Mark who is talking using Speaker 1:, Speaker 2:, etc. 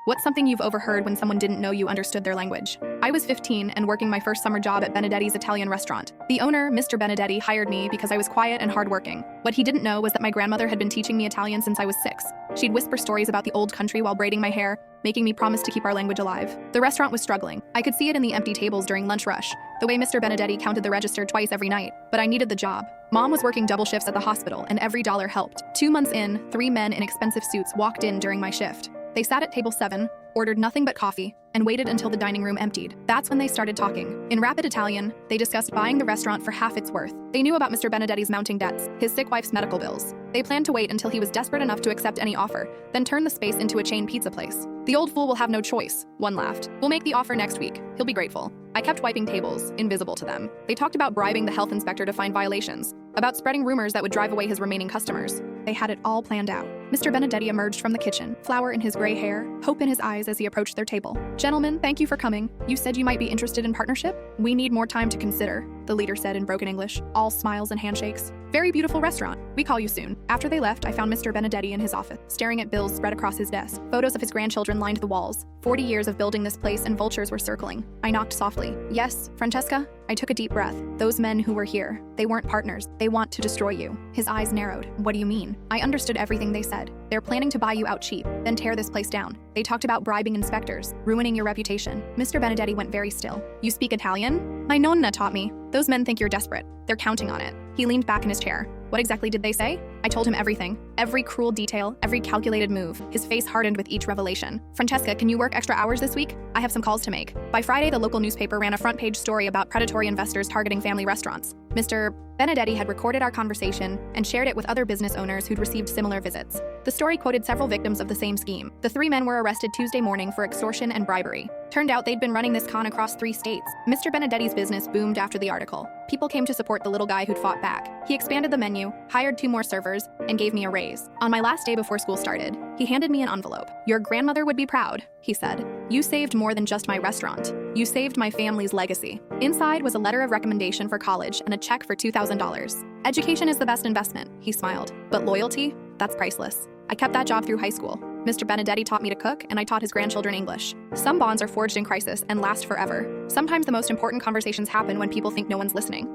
Speaker 1: What's something you've overheard when someone didn't know you understood their language? I was 15 and working my first summer job at Benedetti's Italian restaurant. The owner, Mr. Benedetti, hired me because I was quiet and hardworking. What he didn't know was that my grandmother had been teaching me Italian since I was 6. She'd whisper stories about the old country while braiding my hair, making me promise to keep our language alive. The restaurant was struggling. I could see it in the empty tables during lunch rush, the way Mr. Benedetti counted the register twice every night. But I needed the job. Mom was working double shifts at the hospital, and every dollar helped. 2 months in, 3 men in expensive suits walked in during my shift. They sat at table 7, ordered nothing but coffee, and waited until the dining room emptied. That's when they started talking. In rapid Italian, they discussed buying the restaurant for half its worth. They knew about Mr. Benedetti's mounting debts, his sick wife's medical bills. They planned to wait until he was desperate enough to accept any offer, then turn the space into a chain pizza place. The old fool will have no choice, one laughed. We'll make the offer next week. He'll be grateful. I kept wiping tables, invisible to them. They talked about bribing the health inspector to find violations, about spreading rumors that would drive away his remaining customers. They had it all planned out. Mr. Benedetti emerged from the kitchen, flour in his gray hair, hope in his eyes as he approached their table. "Gentlemen, thank you for coming. You said you might be interested in partnership? We need more time to consider," the leader said in broken English, all smiles and handshakes. "Very beautiful restaurant. We call you soon." After they left, I found Mr. Benedetti in his office, staring at bills spread across his desk. Photos of his grandchildren lined the walls. 40 years of building this place, and vultures were circling. I knocked softly. "Yes, Francesca?" I took a deep breath. "Those men who were here, they weren't partners. They want to destroy you." His eyes narrowed. "What do you mean?" I understood everything they said. "They're planning to buy you out cheap, then tear this place down. They talked about bribing inspectors, ruining your reputation." Mr. Benedetti went very still. "You speak Italian?" "My nonna taught me. Those men think you're desperate. They're counting on it." He leaned back in his chair. "What exactly did they say?" I told him everything. Every cruel detail, every calculated move. His face hardened with each revelation. "Francesca, can you work extra hours this week? I have some calls to make." By Friday, the local newspaper ran a front-page story about predatory investors targeting family restaurants. Mr. Benedetti had recorded our conversation and shared it with other business owners who'd received similar visits. The story quoted several victims of the same scheme. The 3 men were arrested Tuesday morning for extortion and bribery. Turned out they'd been running this con across 3 states. Mr. Benedetti's business boomed after the article. People came to support the little guy who'd fought back. He expanded the menu, hired 2 more servers, and gave me a raise. On my last day before school started, he handed me an envelope. "Your grandmother would be proud," he said. "You saved more than just my restaurant. You saved my family's legacy." Inside was a letter of recommendation for college and a check for $2,000. "Education is the best investment," he smiled. "But loyalty? That's priceless." I kept that job through high school. Mr. Benedetti taught me to cook, and I taught his grandchildren English. Some bonds are forged in crisis and last forever. Sometimes the most important conversations happen when people think no one's listening.